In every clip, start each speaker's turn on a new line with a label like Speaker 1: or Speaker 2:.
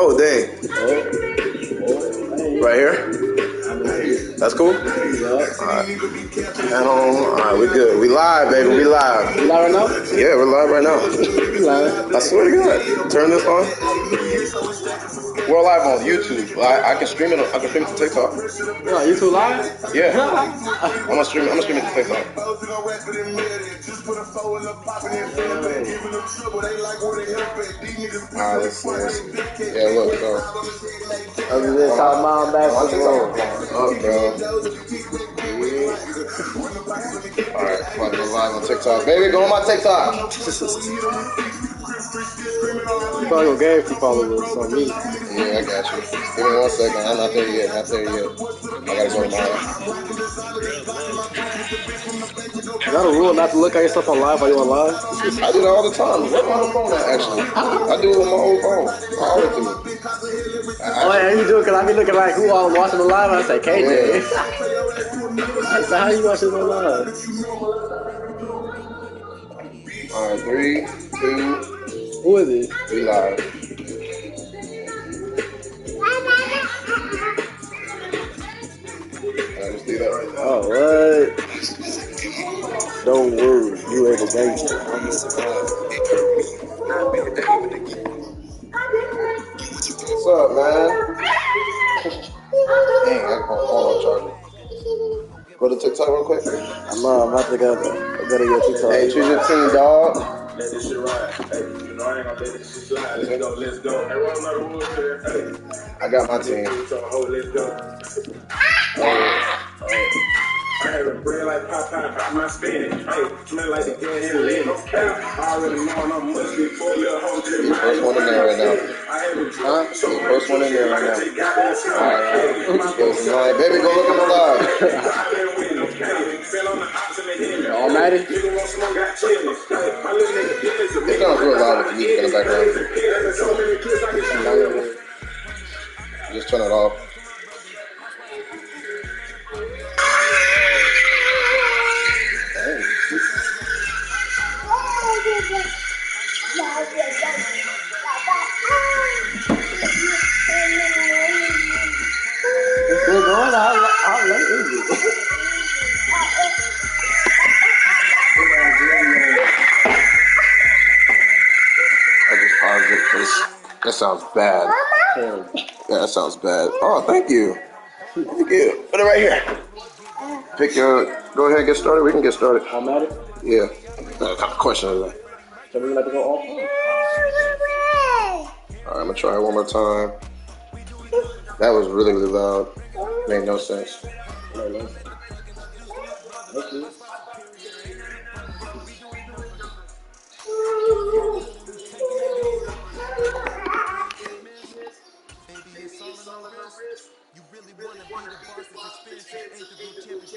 Speaker 1: Oh, dang. Right here? That's cool?
Speaker 2: Yeah.
Speaker 1: Alright. And alright, we good. We live, baby. We live.
Speaker 2: You live right now?
Speaker 1: Yeah, we're live right now.
Speaker 2: You live?
Speaker 1: I swear to God. Turn this on. We're live on YouTube. I can stream it. I can stream it to TikTok.
Speaker 2: Yeah, YouTube live?
Speaker 1: Yeah. I'm gonna stream it to TikTok. Alright, let's see. Yeah, look, bro.
Speaker 2: Other than talking about basketball.
Speaker 1: Up, bro. Alright, I'm about to go live on TikTok. Baby, go on my TikTok.
Speaker 2: You probably gonna get a few followers on me.
Speaker 1: Yeah, I got you. Give me 1 second. I'm not there yet. I gotta go to my
Speaker 2: Is that a rule not to look at yourself on live while you're on live?
Speaker 1: I do that all the time. Where's my phone at, actually? I do it with my old phone. I always do it.
Speaker 2: Oh, yeah, you do it because I be looking like who all watching the live. I say, KJ.
Speaker 1: Yeah.
Speaker 2: I said, how you watching the live?
Speaker 1: Alright, 3, 2.
Speaker 2: Who is it?
Speaker 1: We live. I just do that right now.
Speaker 2: Oh, what? Don't worry, you ain't a gangster.
Speaker 1: What's up, man? Dang, I got my phone on charger. Go to TikTok real quick.
Speaker 2: I'm about to go to your TikTok.
Speaker 1: Hey, choose your team, dog.
Speaker 3: Let this shit ride. Hey, you know I ain't gonna let this shit slide. Let's go. Everyone know the rules here. Hey,
Speaker 1: I got my team.
Speaker 3: let's go. I have a bread like Popeye, pop my spinach. Hey, smell like the gun in Lynn. I already know I'm must be full of hoes.
Speaker 1: The first one in there right now.
Speaker 2: Huh?
Speaker 1: The first one in there right now. Alright, baby, go look at the live.
Speaker 2: Almighty?
Speaker 1: It sounds real loud with the music in the background. Just turn it off.
Speaker 2: It's still going? How late is it?
Speaker 1: I just paused it because that sounds bad. Yeah, that sounds bad. Oh, thank you. Thank you. Put it right here. Go ahead and get started. We can get started.
Speaker 2: Almighty?
Speaker 1: Yeah. What kind of question is that?
Speaker 2: So we like to go off?
Speaker 1: Alright, I'm gonna try it one more time. That was really, really loud. Made no sense.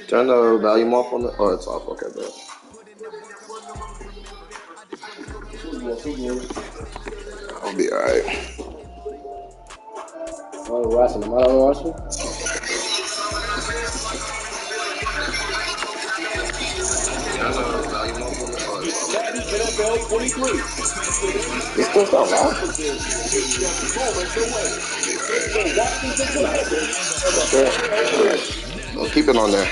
Speaker 1: Turn the volume off on the. Oh, it's off. Okay, bro. I'll be alright.
Speaker 2: Oh, watching. Am I watching?
Speaker 1: It's still sound loud. Sure. I'll keep it on there.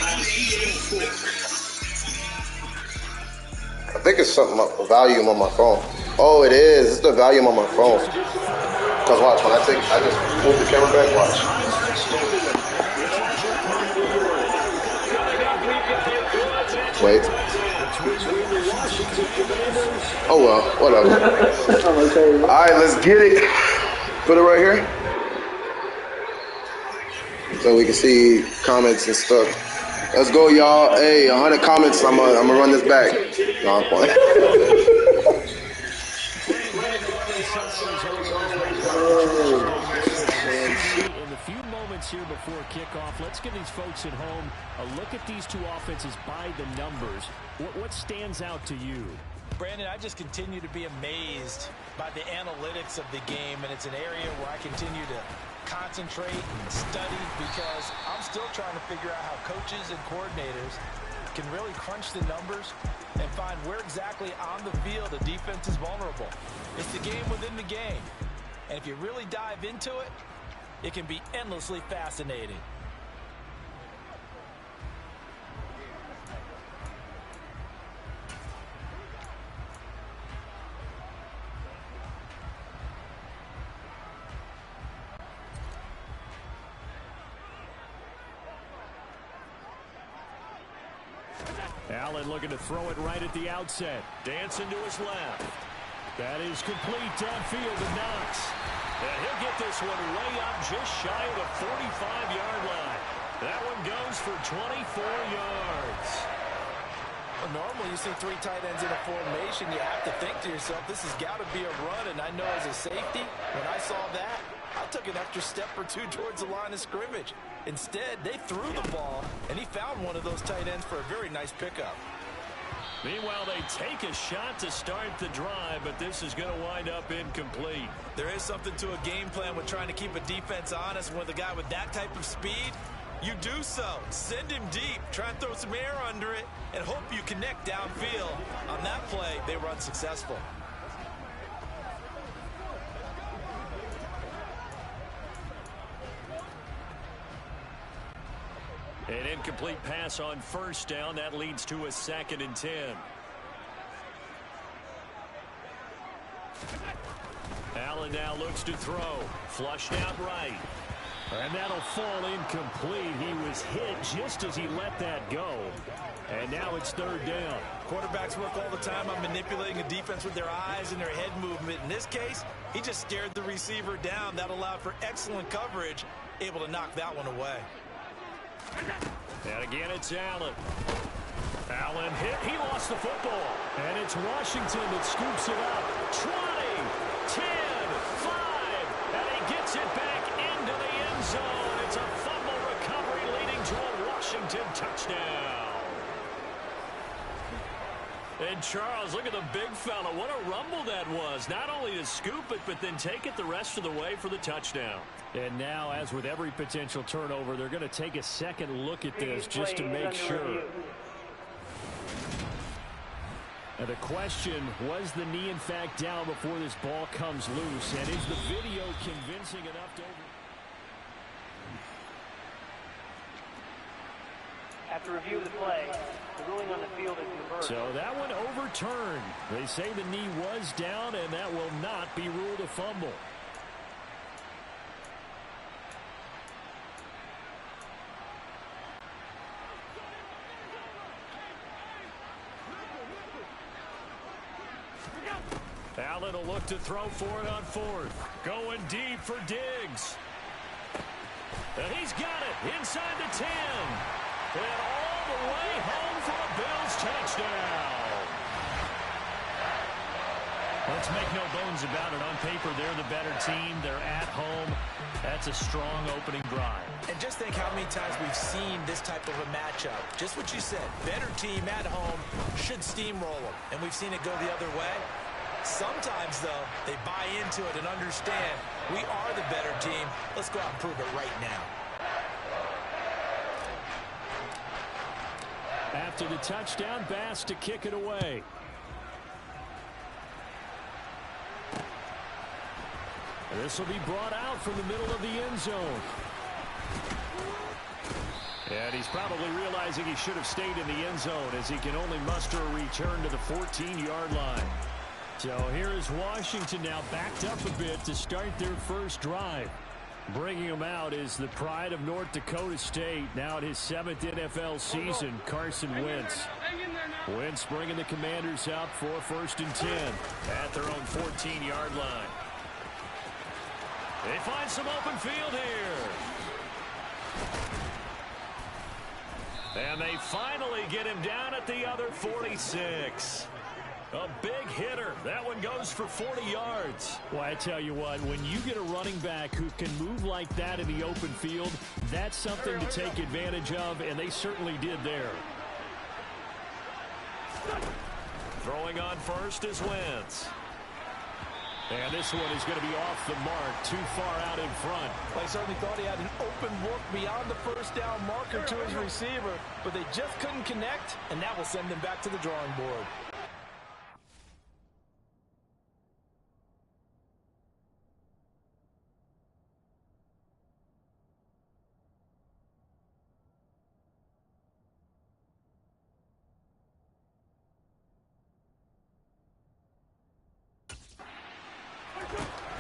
Speaker 1: I think it's something about the volume on my phone. Oh, it is. It's the volume on my phone. Cause watch, when I just move the camera back, watch. Wait. Oh well, whatever. Alright, let's get it. Put it right here. So we can see comments and stuff. Let's go, y'all. Hey, 100 comments. I'm gonna run this back. No, I'm playing.
Speaker 4: In the few moments here before kickoff, let's give these folks at home a look at these two offenses by the numbers. What stands out to you?
Speaker 5: Brandon, I just continue to be amazed by the analytics of the game, and it's an area where I continue to concentrate and study because I'm still trying to figure out how coaches and coordinators can really crunch the numbers and find where exactly on the field a defense is vulnerable. It's the game within the game. And if you really dive into it, it can be endlessly fascinating.
Speaker 4: Allen looking to throw it right at the outset. Dancing to his left. That is complete downfield to Knox. And he'll get this one way up just shy of the 45-yard line. That one goes for 24 yards.
Speaker 5: Well, normally you see three tight ends in a formation, you have to think to yourself, this has got to be a run. And I know as a safety, when I saw that, I took an extra step or two towards the line of scrimmage. Instead, they threw the ball, and he found one of those tight ends for a very nice pickup.
Speaker 4: Meanwhile, they take a shot to start the drive, but this is going to wind up incomplete.
Speaker 5: There is something to a game plan with trying to keep a defense honest. With a guy with that type of speed, you do so. Send him deep, try and throw some air under it, and hope you connect downfield. On that play, they were unsuccessful.
Speaker 4: An incomplete pass on first down. That leads to a 2nd and 10. Allen now looks to throw. Flushed out right. And that'll fall incomplete. He was hit just as he let that go. And now it's 3rd down.
Speaker 5: Quarterbacks work all the time on manipulating a defense with their eyes and their head movement. In this case, he just stared the receiver down. That allowed for excellent coverage, able to knock that one away.
Speaker 4: And again, it's Allen. Allen hit. He lost the football. And it's Washington that scoops it up. 20, 10, 5. And he gets it back into the end zone. It's a fumble recovery leading to a Washington touchdown. And Charles, look at the big fella. What a rumble that was. Not only to scoop it, but then take it the rest of the way for the touchdown. And now, as with every potential turnover, they're going to take a second look at this just to make sure. Now the question, was the knee in fact down before this ball comes loose? And is the video convincing enough to
Speaker 6: After review of the play, the ruling on the field is reversed.
Speaker 4: So that one overturned. They say the knee was down, and that will not be ruled a fumble. Allen will look to throw for it on 4th. Going deep for Diggs. And he's got it inside the 10. And all the way home for a Bills touchdown. Let's make no bones about it. On paper, they're the better team. They're at home. That's a strong opening drive.
Speaker 5: And just think how many times we've seen this type of a matchup. Just what you said. Better team at home should steamroll them. And we've seen it go the other way. Sometimes, though, they buy into it and understand we are the better team. Let's go out and prove it right now.
Speaker 4: After the touchdown, Bass to kick it away. This will be brought out from the middle of the end zone. And he's probably realizing he should have stayed in the end zone as he can only muster a return to the 14-yard line. So here is Washington now backed up a bit to start their first drive. Bringing him out is the pride of North Dakota State, now at his 7th NFL season, Carson Wentz. Wentz bringing the Commanders out for 1st and 10 at their own 14-yard line. They find some open field here. And they finally get him down at the other 46. A big hitter. That one goes for 40 yards. Well, I tell you what, when you get a running back who can move like that in the open field, that's something to take advantage of, and they certainly did there. Throwing on first is Wentz. And this one is going to be off the mark, too far out in front.
Speaker 5: Well, he certainly thought he had an open look beyond the first down marker to his receiver, but they just couldn't connect, and that will send them back to the drawing board.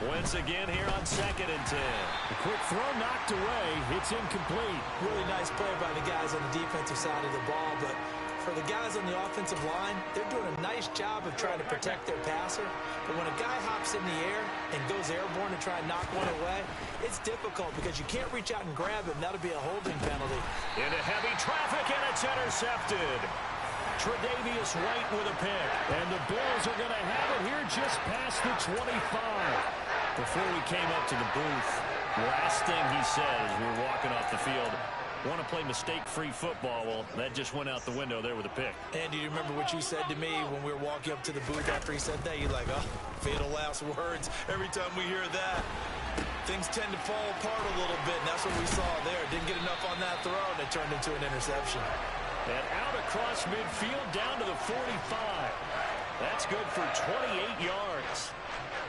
Speaker 4: Wentz again here on 2nd and 10. A quick throw knocked away. It's incomplete.
Speaker 5: Really nice play by the guys on the defensive side of the ball, but for the guys on the offensive line, they're doing a nice job of trying to protect their passer. But when a guy hops in the air and goes airborne to try and knock one away, it's difficult because you can't reach out and grab him. That'll be a holding penalty.
Speaker 4: Into heavy traffic, and it's intercepted. Tre'Davious White with a pick. And the Bills are going to have it here just past the 25. Before we came up to the booth, last thing he said as we were walking off the field, want to play mistake-free football. Well, that just went out the window there with a pick.
Speaker 5: And do you remember what you said to me when we were walking up to the booth after he said that? You're like, oh, fatal last words. Every time we hear that, things tend to fall apart a little bit, and that's what we saw there. Didn't get enough on that throw, and it turned into an interception.
Speaker 4: And out across midfield down to the 45. That's good for 28 yards.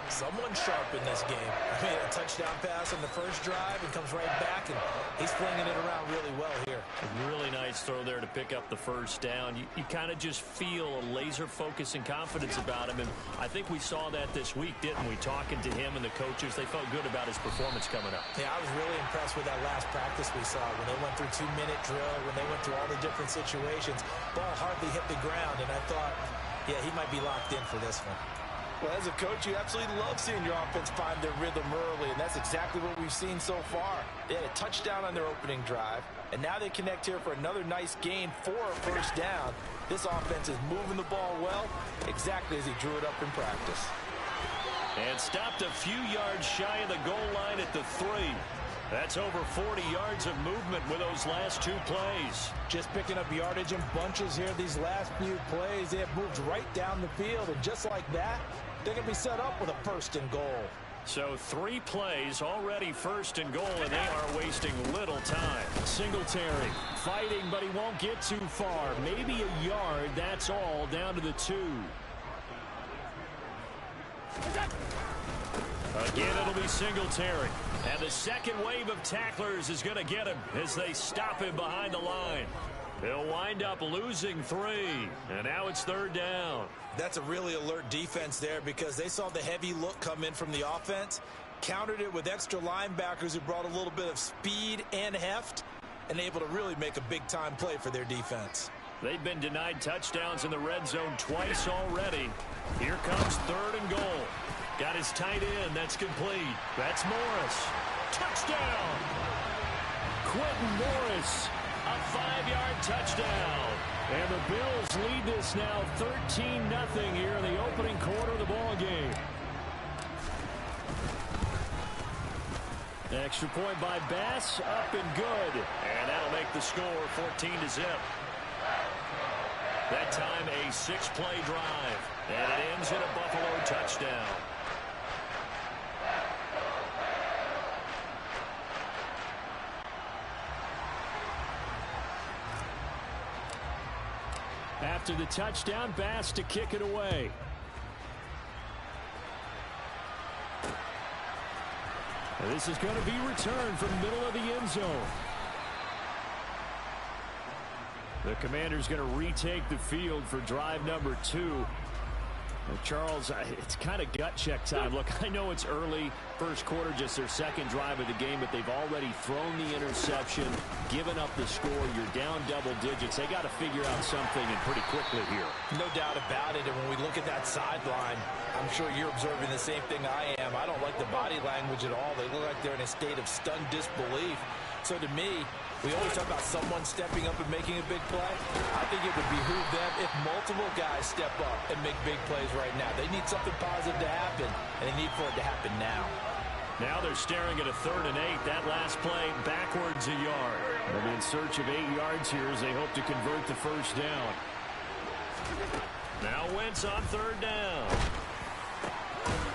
Speaker 5: Someone's sharp in this game. I mean, a touchdown pass on the first drive and comes right back, and he's flinging it around really well here.
Speaker 4: A really nice throw there to pick up the first down. You kind of just feel a laser focus and confidence about him, and I think we saw that this week, didn't we? Talking to him and the coaches, they felt good about his performance coming up.
Speaker 5: Yeah, I was really impressed with that last practice we saw when they went through 2-minute drill, when they went through all the different situations. Ball hardly hit the ground, and I thought, yeah, he might be locked in for this one.
Speaker 7: Well, as a coach, you absolutely love seeing your offense find their rhythm early, and that's exactly what we've seen so far. They had a touchdown on their opening drive, and now they connect here for another nice gain for a first down. This offense is moving the ball well, exactly as he drew it up in practice.
Speaker 4: And stopped a few yards shy of the goal line at the 3. That's over 40 yards of movement with those last 2 plays.
Speaker 5: Just picking up yardage in bunches here. These last few plays, they have moved right down the field, and just like that, they're going to be set up with a 1st and goal.
Speaker 4: So 3 plays already 1st and goal, and they are wasting little time. Singletary fighting, but he won't get too far. Maybe a yard, that's all, down to the 2. Again, it'll be Singletary. And the second wave of tacklers is going to get him as they stop him behind the line. They'll wind up losing 3, and now it's 3rd down.
Speaker 5: That's a really alert defense there because they saw the heavy look come in from the offense, countered it with extra linebackers who brought a little bit of speed and heft, and able to really make a big-time play for their defense.
Speaker 4: They've been denied touchdowns in the red zone twice already. Here comes 3rd and goal. Got his tight end. That's complete. That's Morris. Touchdown! Quentin Morris. A 5-yard touchdown. And the Bills lead this now 13-0 here in the opening quarter of the ball game. Extra point by Bass. Up and good. And that'll make the score 14-0. That time a 6-play drive. And it ends in a Buffalo touchdown. After the touchdown, Bass to kick it away. And this is going to be returned from the middle of the end zone. The Commander's going to retake the field for drive number 2. Well, Charles, it's kind of gut check time. Look, I know it's early, first quarter, just their second drive of the game, but they've already thrown the interception, given up the score. You're down double digits. They got to figure out something, and pretty quickly here.
Speaker 5: No doubt about it, and when we look at that sideline, I'm sure you're observing the same thing I am. I don't like the body language at all. They look like they're in a state of stunned disbelief. So to me, we always talk about someone stepping up and making a big play. I think it would behoove them if multiple guys step up and make big plays right now. They need something positive to happen, and they need for it to happen now.
Speaker 4: Now they're staring at a 3rd and 8. That last play backwards a yard. They'll be in search of 8 yards here as they hope to convert the first down. Now Wentz on 3rd down.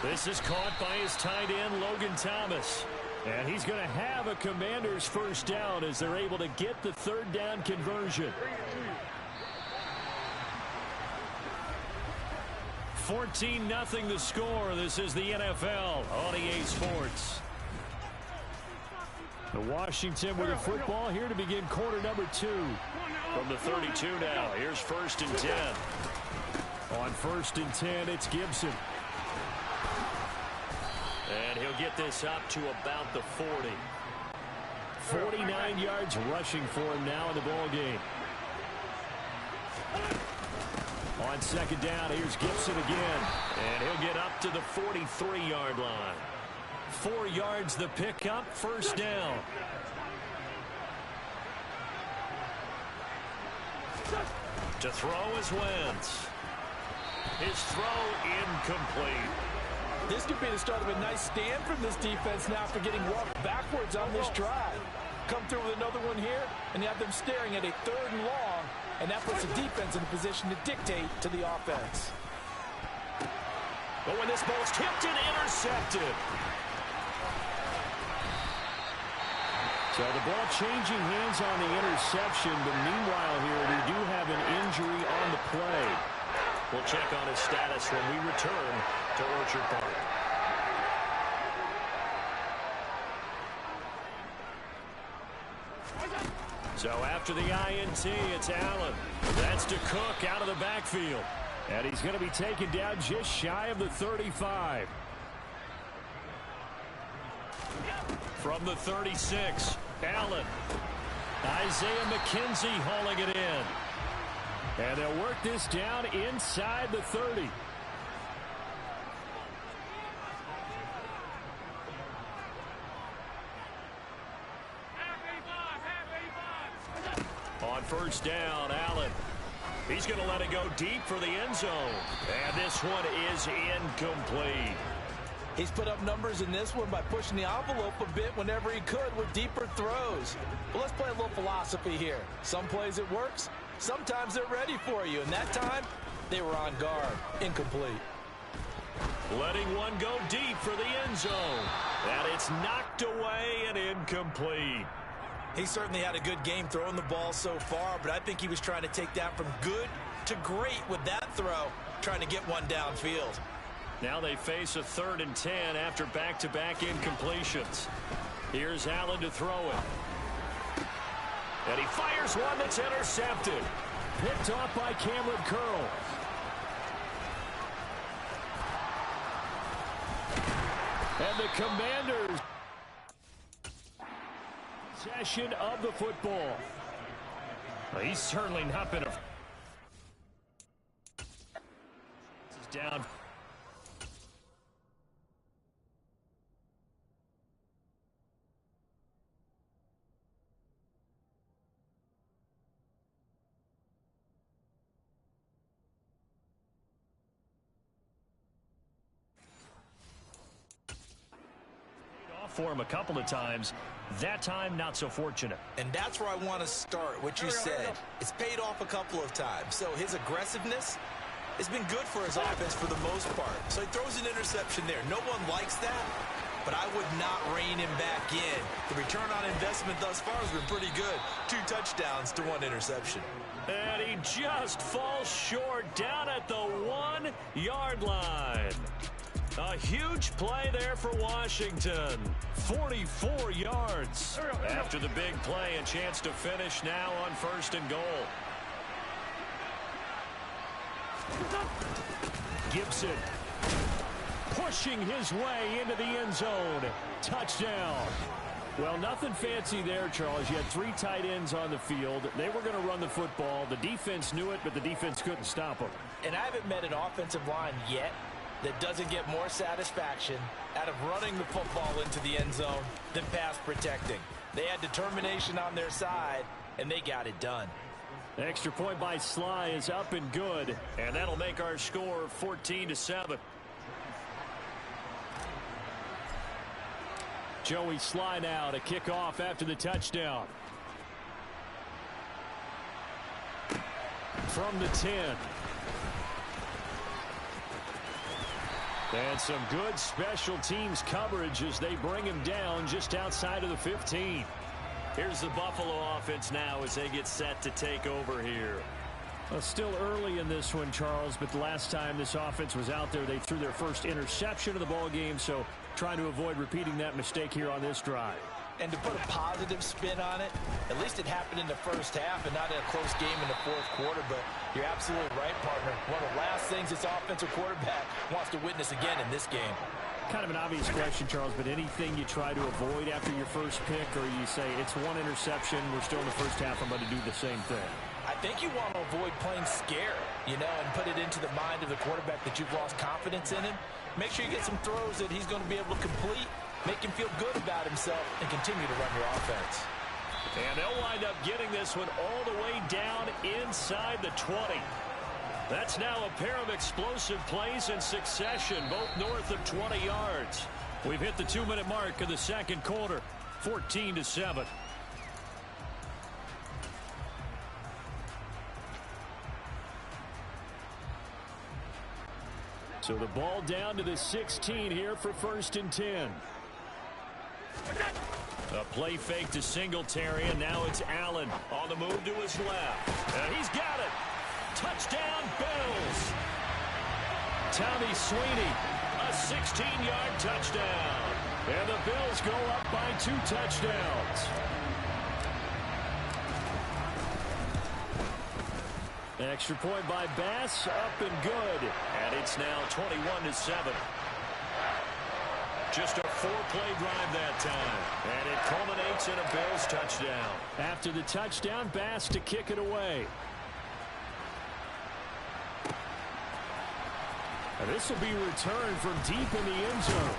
Speaker 4: This is caught by his tight end, Logan Thomas. And he's going to have a Commander's first down as they're able to get the 3rd down conversion. 14-0 the score. This is the NFL on EA Sports. The Washington with the football here to begin quarter number 2. From the 32 now. Here's 1st and 10. On 1st and 10, it's Gibson. And he'll get this up to about the 40. 49 yards rushing for him now in the ball game. On second down, here's Gibson again. And he'll get up to the 43-yard line. 4 yards the pickup, first down. To throw is Wentz. His throw incomplete.
Speaker 5: This could be the start of a nice stand from this defense now after getting walked backwards on this drive. Come through with another one here, and you have them staring at a 3rd and long, and that puts the defense in a position to dictate to the offense.
Speaker 4: But when this ball's tipped and intercepted. So the ball changing hands on the interception, but meanwhile here we do have an injury on the play. We'll check on his status when we return to Orchard Park. So after the INT, it's Allen. That's to Cook out of the backfield. And he's going to be taken down just shy of the 35. From the 36, Allen. Isaiah McKenzie hauling it in. And they'll work this down inside the 30. On first down, Allen. He's going to let it go deep for the end zone. And this one is incomplete.
Speaker 5: He's put up numbers in this one by pushing the envelope a bit whenever he could with deeper throws. But let's play a little philosophy here. Some plays it works. Sometimes they're ready for you. And that time, they were on guard. Incomplete.
Speaker 4: Letting one go deep for the end zone. And it's knocked away and incomplete.
Speaker 5: He certainly had a good game throwing the ball so far, but I think he was trying to take that from good to great with that throw, trying to get one downfield.
Speaker 4: Now they face a 3rd and 10 after back-to-back incompletions. Here's Allen to throw it. And he fires one that's intercepted. Picked off by Cameron Curl. And the Commanders possession of the football. Well, he's certainly not been a... This is down. For him a couple of times. That time, not so fortunate.
Speaker 5: And that's where I want to start, what you said. It's paid off a couple of times. So his aggressiveness has been good for his offense for the most part. So he throws an interception there. No one likes that, but I would not rein him back in. The return on investment thus far has been pretty good. 2 touchdowns to 1 interception.
Speaker 4: And he just falls short down at the 1-yard line. A huge play there for Washington. 44 yards. After the big play, a chance to finish now on 1st and goal. Gibson pushing his way into the end zone. Touchdown. Well, nothing fancy there, Charles. You had 3 tight ends on the field. They were going to run the football. The defense knew it, but the defense couldn't stop them.
Speaker 5: And I haven't met an offensive line yet that doesn't get more satisfaction out of running the football into the end zone than pass protecting. They had determination on their side, and they got it done.
Speaker 4: The extra point by Sly is up and good, and that'll make our score 14-7. Joey Sly now to kick off after the touchdown. From the 10. And some good special teams coverage as they bring him down just outside of the 15. Here's the Buffalo offense now as they get set to take over here. Well, still early in this one, Charles, but the last time this offense was out there, they threw their first interception of the ball game, so trying to avoid repeating that mistake here on this drive.
Speaker 5: And to put a positive spin on it, at least it happened in the first half and not in a close game in the 4th quarter. But you're absolutely right, partner. One of the last things this offensive quarterback wants to witness again in this game.
Speaker 4: Kind of an obvious question, Charles, but anything you try to avoid after your first pick, or you say it's one interception, we're still in the first half, I'm going to do the same thing?
Speaker 5: I think you want to avoid playing scared, and put it into the mind of the quarterback that you've lost confidence in him. Make sure you get some throws that he's going to be able to complete, make him feel good about himself, and continue to run your offense.
Speaker 4: And they'll wind up getting this one all the way down inside the 20. That's now a pair of explosive plays in succession, both north of 20 yards. We've hit the 2-minute mark of the second quarter, 14-7. So the ball down to the 16 here for 1st and 10. A play fake to Singletary, and now it's Allen on the move to his left. And he's got it. Touchdown, Bills. Tommy Sweeney, a 16-yard touchdown. And the Bills go up by 2 touchdowns. Extra point by Bass, up and good. And it's now 21-7. Just a 4-play drive that time. And it culminates in a Bills touchdown. After the touchdown, Bass to kick it away. And this will be returned from deep in the end zone.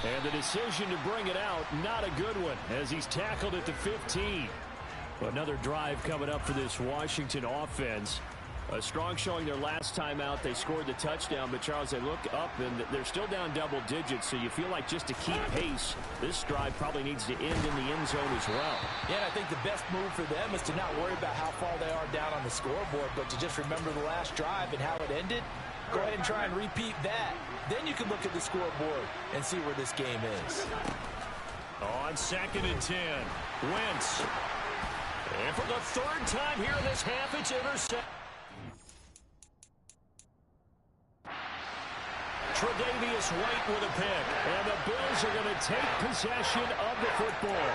Speaker 4: And the decision to bring it out, not a good one, as he's tackled at the 15. Another drive coming up for this Washington offense. A strong showing their last time out. They scored the touchdown, but Charles, they look up and they're still down double digits, so you feel like just to keep pace, this drive probably needs to end in the end zone as well.
Speaker 5: Yeah, and I think the best move for them is to not worry about how far they are down on the scoreboard, but to just remember the last drive and how it ended. Go ahead and try and repeat that. Then you can look at the scoreboard and see where this game is.
Speaker 4: On 2nd and 10, Wentz. And for the 3rd time here in this half, it's intercepted. Tre'Davious White with a pick. And the Bills are going to take possession of the football.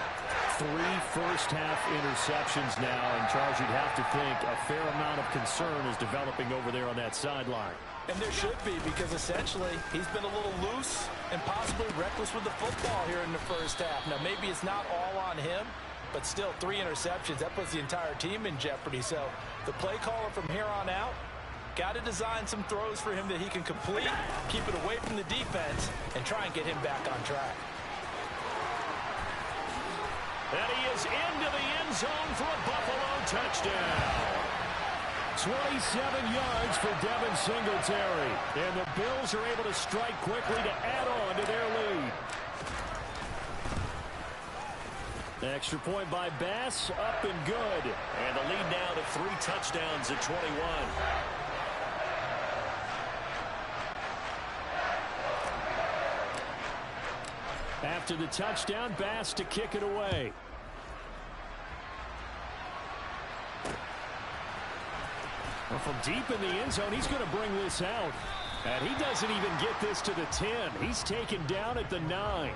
Speaker 4: 3 first-half interceptions now. And, Charles, you'd have to think a fair amount of concern is developing over there on that sideline.
Speaker 5: And there should be, because essentially he's been a little loose and possibly reckless with the football here in the first half. Now, maybe it's not all on him, but still 3 interceptions. That puts the entire team in jeopardy. So the play caller from here on out got to design some throws for him that he can complete, keep it away from the defense, and try and get him back on track.
Speaker 4: And he is into the end zone for a Buffalo touchdown. 27 yards for Devin Singletary. And the Bills are able to strike quickly to add on to their lead. Extra point by Bass, up and good. And the lead now to 3 touchdowns at 21. After the touchdown, Bass to kick it away. Well, from deep in the end zone, he's going to bring this out. And he doesn't even get this to the 10. He's taken down at the 9.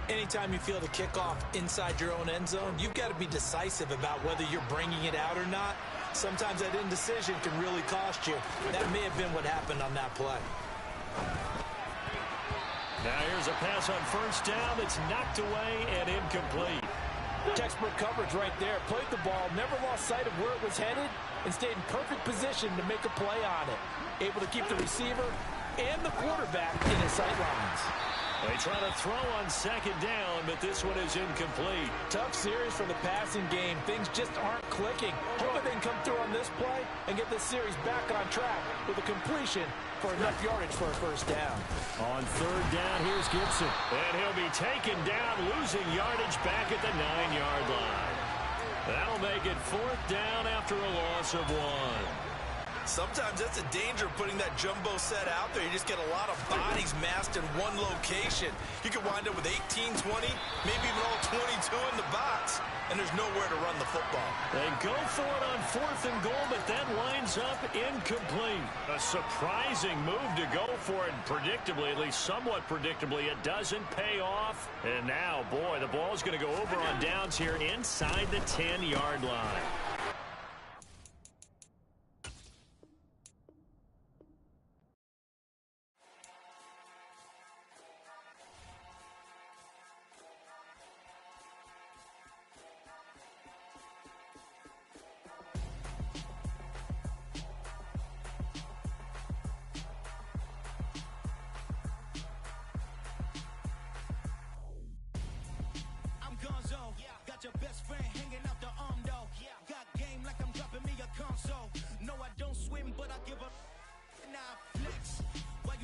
Speaker 5: Anytime you feel the kickoff inside your own end zone, you've got to be decisive about whether you're bringing it out or not. Sometimes that indecision can really cost you. That may have been what happened on that play.
Speaker 4: Now here's a pass on first down that's knocked away and incomplete.
Speaker 5: Textbook coverage right there. Played the ball, never lost sight of where it was headed, and stayed in perfect position to make a play on it. Able to keep the receiver and the quarterback in his sight lines.
Speaker 4: They try to throw on second down, but this one is incomplete.
Speaker 5: Tough series for the passing game. Things just aren't clicking. Hoping they can come through on this play and get this series back on track with a completion for enough yardage for a first down.
Speaker 4: On third down, here's Gibson. And he'll be taken down, losing yardage back at the 9-yard line. That'll make it 4th down after a loss of 1.
Speaker 7: Sometimes that's the danger of putting that jumbo set out there. You just get a lot of bodies massed in one location. You could wind up with 18, 20, maybe even all 22 in the box, and there's nowhere to run the football.
Speaker 4: They go for it on 4th and goal, but that winds up incomplete. A surprising move to go for it, and predictably, at least somewhat predictably, it doesn't pay off. And now, boy, the ball's going to go over on downs here inside the 10-yard line.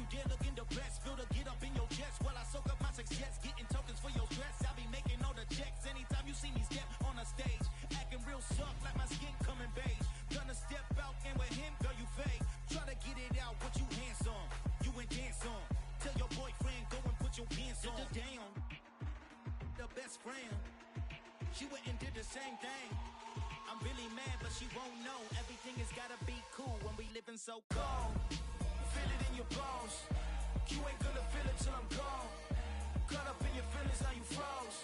Speaker 8: there looking the best. Feel the get up in your chest while I soak up my success. Getting tokens for your stress. I be making all the checks anytime you see me step on a stage. Acting real soft like my skin coming beige. Gonna step out and with him, girl, you fake. Try to get it out, what you handsome. You ain't dance on. Tell your boyfriend, go and put your pants on. Down. The best friend. She went and did the same thing. I'm really mad, but she won't know. Everything has gotta be cool when we living so cold. Feel it in your bones. You ain't gonna feel it till I'm gone. Caught up in your feelings, now you froze.